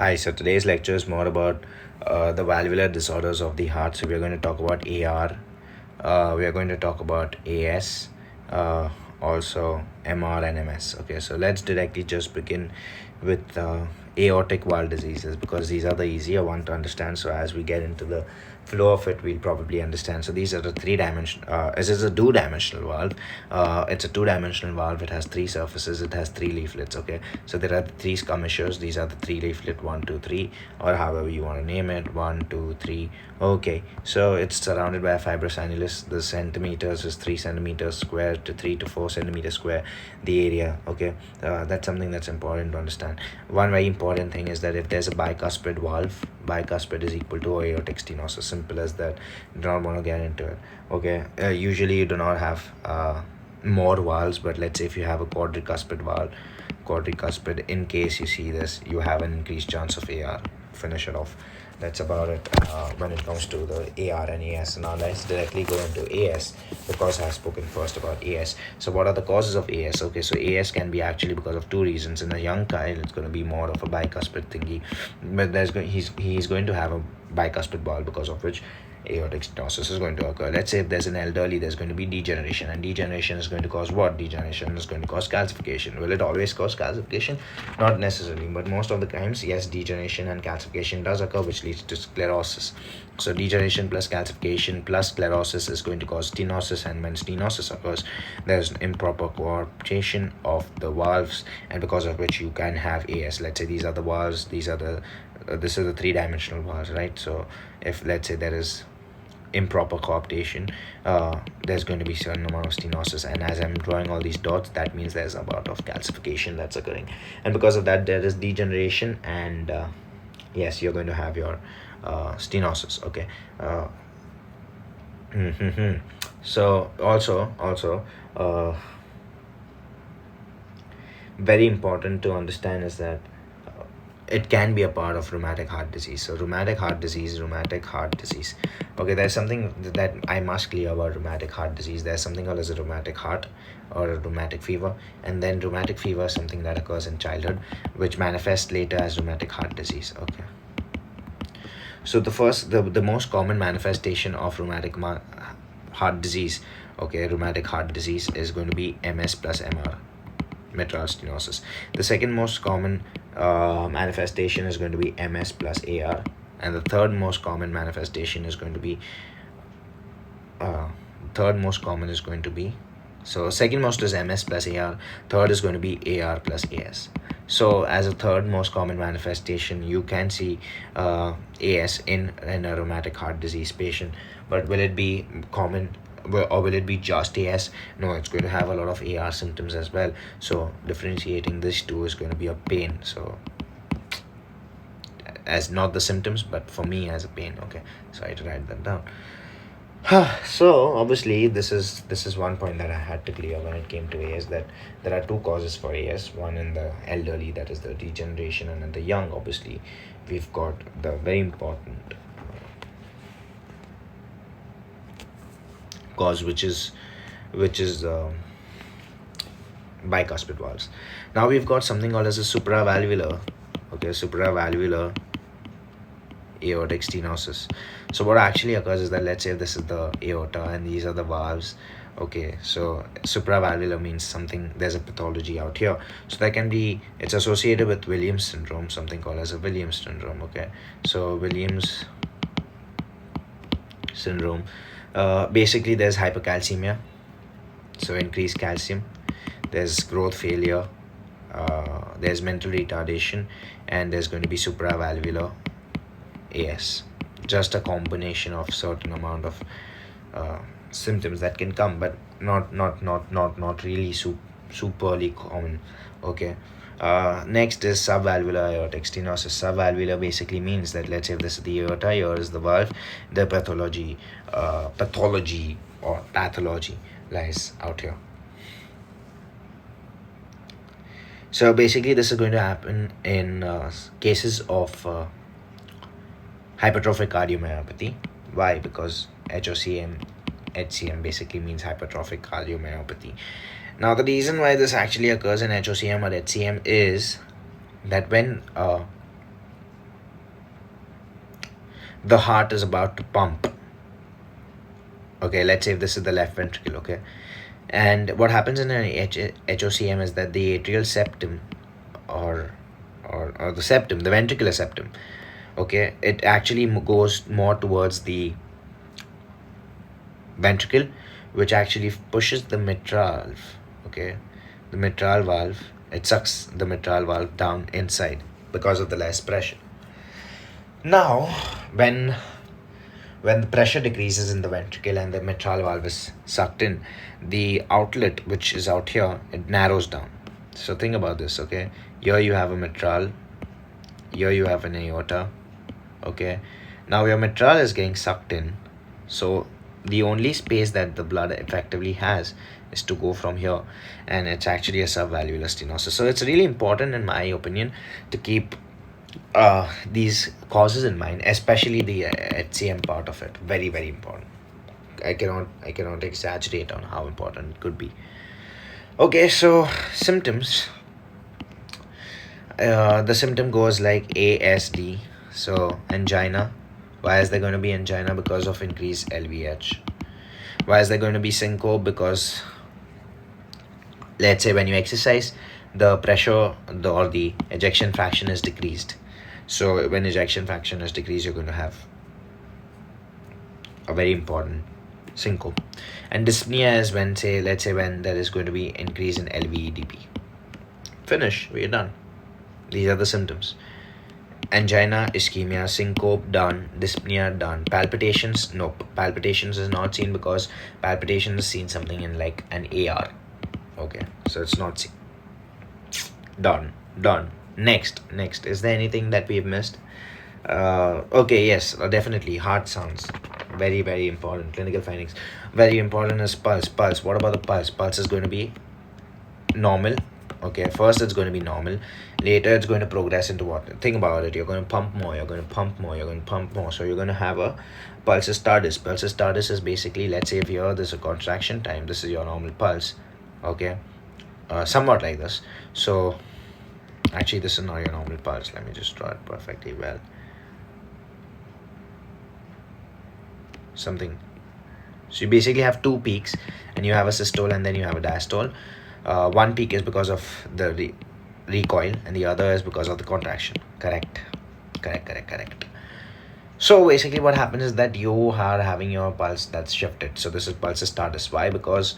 Hi, so today's lecture is more about the valvular disorders of the heart. So, we're going to talk about AR, we are going to talk about AS, also MR and MS. Okay, so let's directly just begin with aortic valve diseases because these are the easier one to understand. So, as we get into the flow of it, we'll probably understand. So, these are the this is a two-dimensional valve. It's a two-dimensional valve. It has three surfaces. It has three leaflets. Okay, so there are the three skirmishers. These are the three leaflet 1, 2, 3, or however you want to name it. 1, 2, 3. Okay, so it's surrounded by a fibrous annulus. The centimeters is 3 centimeters square to 3 to 4 centimeters square. The area. Okay, that's something that's important to understand. One very important thing is that if there's a bicuspid valve, bicuspid is equal to aortic stenosis. Simple as that. Do not want to get into it. Okay, usually you do not have more valves, but let's say if you have a quadricuspid valve, quadricuspid, in case you see this, you have an increased chance of AR. Finish it off. That's about it when it comes to the AR and AS. Now let's directly go into AS because I've spoken first about AS. So what are the causes of AS? Okay, so AS can be actually because of two reasons. In a young child, it's going to be more of a bicuspid thingy, but he's going to have a bicuspid valve because of which aortic stenosis is going to occur. Let's say if there's an elderly, there's going to be degeneration, and degeneration is going to cause what? Degeneration is going to cause calcification. Will it always cause calcification? Not necessarily, but most of the times, yes, degeneration and calcification does occur, which leads to sclerosis. So degeneration plus calcification plus sclerosis is going to cause stenosis, and when stenosis occurs, there's improper coaptation of the valves, and because of which you can have AS. Let's say these are the valves, these are the this is the three-dimensional valves, right? So if let's say there is improper coaptation, there's going to be certain amount of stenosis, and as I'm drawing all these dots, that means there's a amount of calcification that's occurring, and because of that there is degeneration, and yes, you're going to have your stenosis. Okay. So also very important to understand is that it can be a part of rheumatic heart disease. So rheumatic heart disease. Okay, there's something that I must clear about rheumatic heart disease. There's something called as a rheumatic heart or a rheumatic fever, and then rheumatic fever is something that occurs in childhood, which manifests later as rheumatic heart disease. Okay. So the most common manifestation of heart disease, okay, rheumatic heart disease is going to be MS plus MR, mitral stenosis. The second most common manifestation is going to be MS plus AR, and the third most common manifestation is going to be so second most is MS plus AR, third is going to be AR plus AS. So as a third most common manifestation, you can see AS in a rheumatic heart disease patient, but will it be common or will it be just AS? No, it's going to have a lot of AR symptoms as well. So differentiating this two is going to be a pain. So as not the symptoms, but for me as a pain. Okay, so I had to write that down. So obviously this is one point that I had to clear when it came to AS, that there are two causes for AS. One in the elderly, that is the degeneration, and in the young, obviously, we've got the very important cause, which is bicuspid valves. Now we've got something called as a supravalvular aortic stenosis. So what actually occurs is that, let's say this is the aorta and these are the valves. Okay, so supravalvular means something, there's a pathology out here. So that can be, it's associated with Williams syndrome, something called as a Williams syndrome. Okay, so Williams syndrome, basically there's hypercalcemia, so increased calcium, there's growth failure, there's mental retardation, and there's going to be supravalvular AS. Just a combination of certain amount of symptoms that can come, but not really superly common. Okay. Next is subvalvular aortic stenosis. Subvalvular basically means that, let's say if this is the aorta, here is the valve, the pathology lies out here. So basically this is going to happen in cases of hypertrophic cardiomyopathy. Why? Because HCM basically means hypertrophic cardiomyopathy. Now the reason why this actually occurs in HOCM or HCM is that when the heart is about to pump. Okay, let's say if this is the left ventricle. Okay, and what happens in an HOCM is that the atrial septum, or or the septum, the ventricular septum, okay, it actually goes more towards the ventricle, which actually pushes the mitral, okay, the mitral valve. It sucks the mitral valve down inside because of the less pressure. Now, when the pressure decreases in the ventricle and the mitral valve is sucked in, the outlet, which is out here, it narrows down. So think about this, okay? Here you have a mitral, here you have an aorta, okay? Now your mitral is getting sucked in, so the only space that the blood effectively has is to go from here, and it's actually a subvalvular stenosis. So it's really important, in my opinion, to keep these causes in mind, especially the HCM part of it. Very, very important. I cannot exaggerate on how important it could be. Okay, so symptoms. The symptom goes like ASD. So angina. Why is there going to be angina? Because of increased LVH. Why is there going to be syncope? Because let's say when you exercise, the pressure or the ejection fraction is decreased. So when ejection fraction is decreased, you're going to have a very important syncope. And dyspnea is when, say, let's say when there is going to be increase in LVEDP. Finish, we're done. These are the symptoms. Angina, ischemia, syncope, done. Dyspnea, done. Palpitations, nope. Palpitations is not seen because palpitations is seen something in like an AR. Okay, so it's not seen. Done. Next, is there anything that we've missed? Okay, yes, definitely. Heart sounds, very, very important. Clinical findings, very important. Is pulse. What about the pulse? Pulse is going to be normal. Okay, first it's going to be normal, later it's going to progress into what? Think about it. You're going to pump more, you're going to pump more, so you're going to have a pulsus tardus is basically, let's say if here there's a contraction time, this is your normal pulse. Okay, somewhat like this. So actually this is not your normal pulse. Let me just draw it perfectly well. Something. So you basically have two peaks, and you have a systole and then you have a diastole. One peak is because of the recoil, and the other is because of the contraction. Correct. So basically what happens is that you are having your pulse that's shifted. So this is pulsus tardus. Why? Because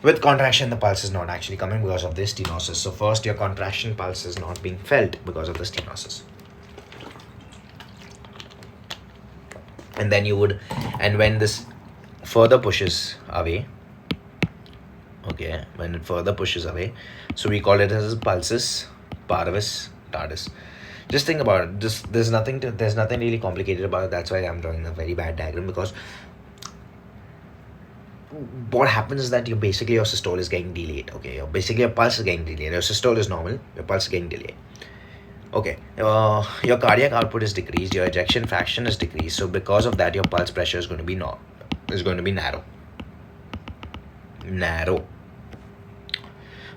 with contraction, the pulse is not actually coming because of this stenosis. So first, your contraction pulse is not being felt because of the stenosis. And then you would, and when this further pushes away, okay, when it further pushes away, so we call it as pulsus parvis tardus. Just think about it. There's nothing really complicated about it. That's why I'm drawing a very bad diagram, because what happens is that your systole is getting delayed. Okay, your pulse is getting delayed. Your systole is normal, your pulse is getting delayed. Okay, your cardiac output is decreased, your ejection fraction is decreased. So because of that, your pulse pressure is going to be narrow.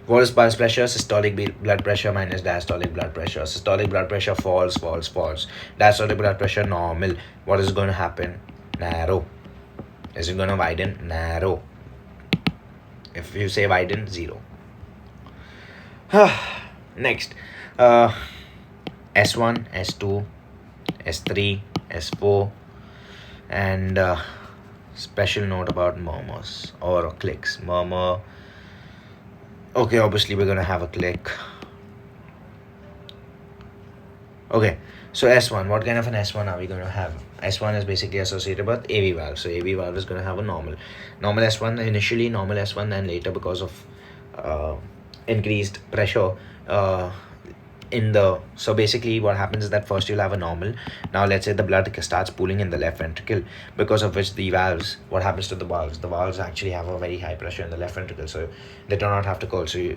What is pulse pressure? Systolic blood pressure minus diastolic blood pressure. Systolic blood pressure falls. Diastolic blood pressure normal. What is going to happen? Narrow. Is it going to widen? Narrow. If you say widen, 0. Next, S1, S2, S3, S4, and special note about murmurs or clicks. Murmur. Okay, obviously we're going to have a click. Okay, so S1, what kind of an S1 are we going to have? S1 is basically associated with AV valve. So AV valve is going to have a normal S1, initially normal S1, and later because of increased pressure so basically what happens is that first you'll have a normal. Now let's say the blood starts pooling in the left ventricle, because of which the valves, what happens to the valves actually have a very high pressure in the left ventricle, so they do not have to cool. So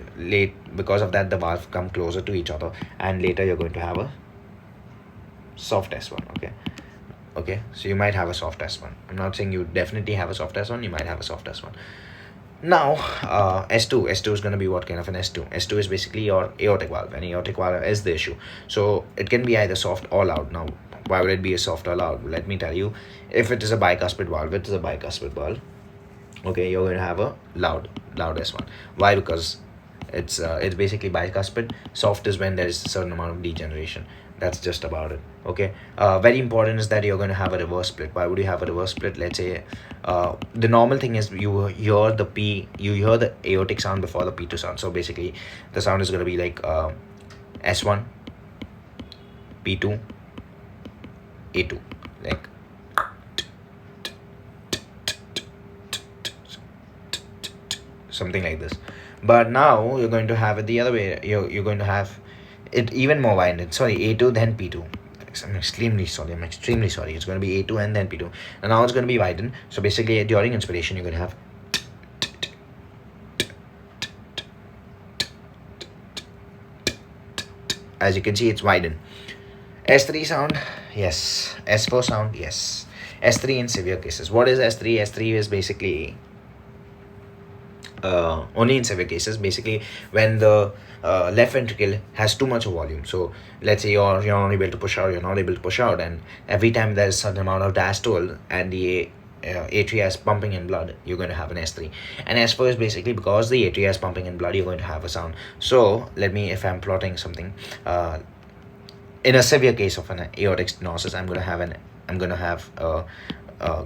because of that, the valves come closer to each other, and later you're going to have a soft S1. Okay, so you might have a soft S1. I'm not saying you definitely have a soft S1, you might have a soft S1. Now, S2 is going to be what kind of an S2? S2 is basically your aortic valve, and aortic valve is the issue. So it can be either soft or loud. Now, Why would it be a soft or loud? Let me tell you. If it is a bicuspid valve, it is a bicuspid valve. Okay, you're going to have a loud S1. Why? Because it's basically bicuspid. Soft is when there is a certain amount of degeneration. That's just about it. Okay. Very important is that you're going to have a reverse split. Why would you have a reverse split? Let's say the normal thing is you hear the aortic sound before the P2 sound. So basically the sound is going to be like S1, P2, A2, like something like this. But now you're going to have it the other way. You're going to have it even more widened. Sorry, A2 then P2. I'm extremely sorry. It's going to be A2 and then P2. And now it's going to be widened. So basically during inspiration you're going to have, as you can see, it's widened. S3 sound, yes. S4 sound, yes. S3 in severe cases. What is S3? S3 is basically only in severe cases, basically when the left ventricle has too much volume. So let's say you're not able to push out, and every time there's a certain amount of diastole and the atria is pumping in blood, you're going to have an S3. And S4 is basically because the atria is pumping in blood, you're going to have a sound. So if I'm plotting something, in a severe case of an aortic stenosis, I'm going to have a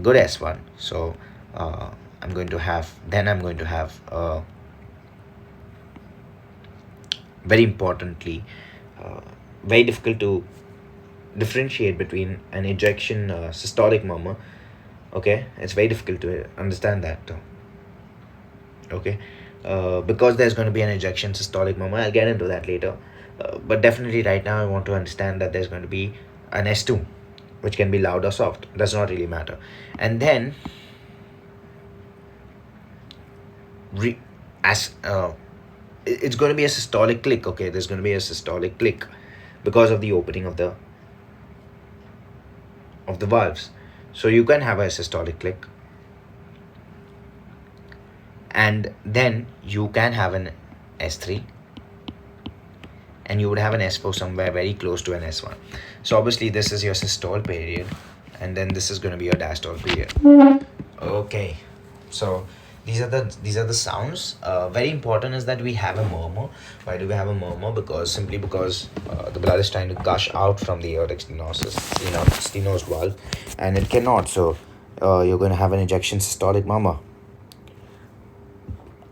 good S1. So I'm going to have very importantly, very difficult to differentiate between an ejection systolic murmur. Okay, it's very difficult to understand that. Okay, because there's going to be an ejection systolic murmur. I'll get into that later. But definitely right now I want to understand that there's going to be an S2, which can be loud or soft. Does not really matter. And then it's going to be a systolic click. Okay, there's going to be a systolic click because of the opening of the valves. So you can have a systolic click, and then you can have an S3, and you would have an S4 somewhere very close to an S1. So obviously this is your systole period, and then this is going to be your diastole period. Okay, so these are the sounds. Very important is that we have a murmur. Why do we have a murmur? Because the blood is trying to gush out from the aortic stenosed valve, and it cannot. So you're going to have an ejection systolic murmur.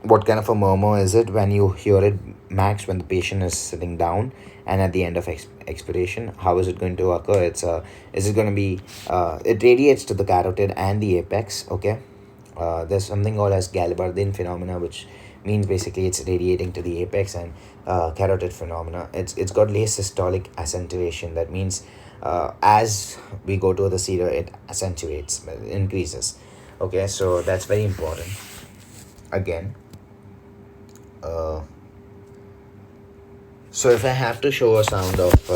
What kind of a murmur is it? When you hear it max when the patient is sitting down and at the end of expiration. How is it going to occur? Is it going to be it radiates to the carotid and the apex. Okay, there's something called as Galbardine phenomena, which means basically it's radiating to the apex, and carotid phenomena, it's got less systolic accentuation. That means as we go to the cedar, it accentuates, increases. Okay, so that's very important. Again, so if I have to show a sound of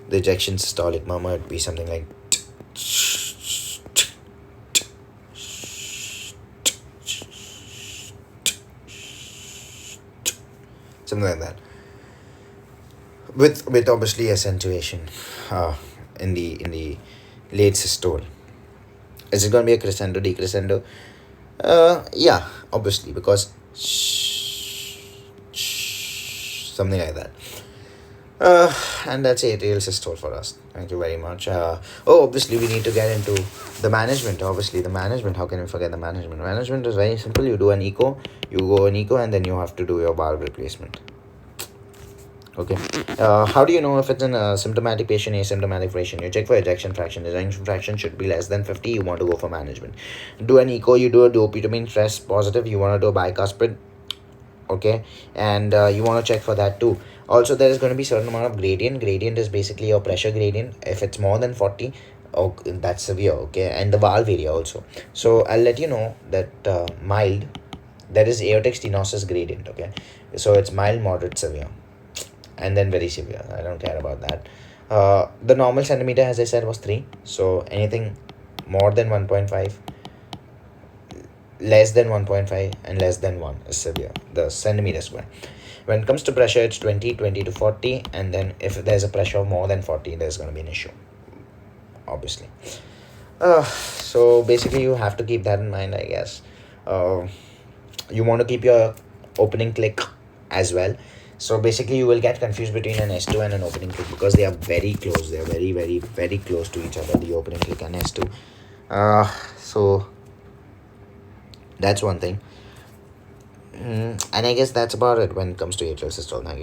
the ejection systolic murmur, it'd be something like something like that, with obviously accentuation in the late systole. Is it going to be a crescendo, decrescendo? Yeah, obviously, because something like that. And that's atrial systole for us. Thank you very much. Obviously we need to get into the management. Obviously the management, how can we forget the management? Management is very simple. You do an echo, and then you have to do your valve replacement. Okay. How do you know if it's in a symptomatic patient, asymptomatic patient? You check for ejection fraction. Ejection fraction should be less than 50. You want to go for management. Do an echo, you do a dopamine stress positive, you want to do a bicuspid. Okay, and you want to check for that too. Also, there is going to be certain amount of gradient. Gradient is basically your pressure gradient. If it's more than 40, that's severe. Okay, and the valve area also. So I'll let you know that mild, that is aortic stenosis gradient. Okay, so it's mild, moderate, severe, and then very severe. I don't care about that. The normal centimeter, as I said, was 3. So anything more than 1.5, less than 1.5, and less than 1 is severe, the centimeter square. When it comes to pressure, it's 20 to 40, and then if there's a pressure of more than 40, there's going to be an issue. obviously. So basically you have to keep that in mind, I guess. uh, you want to keep your opening click as well. So basically you will get confused between an S2 and an opening click because they are very close. They are very very very close to each other, the opening click and S2. So that's one thing. And I guess that's about it when it comes to atrial systole. Thank you.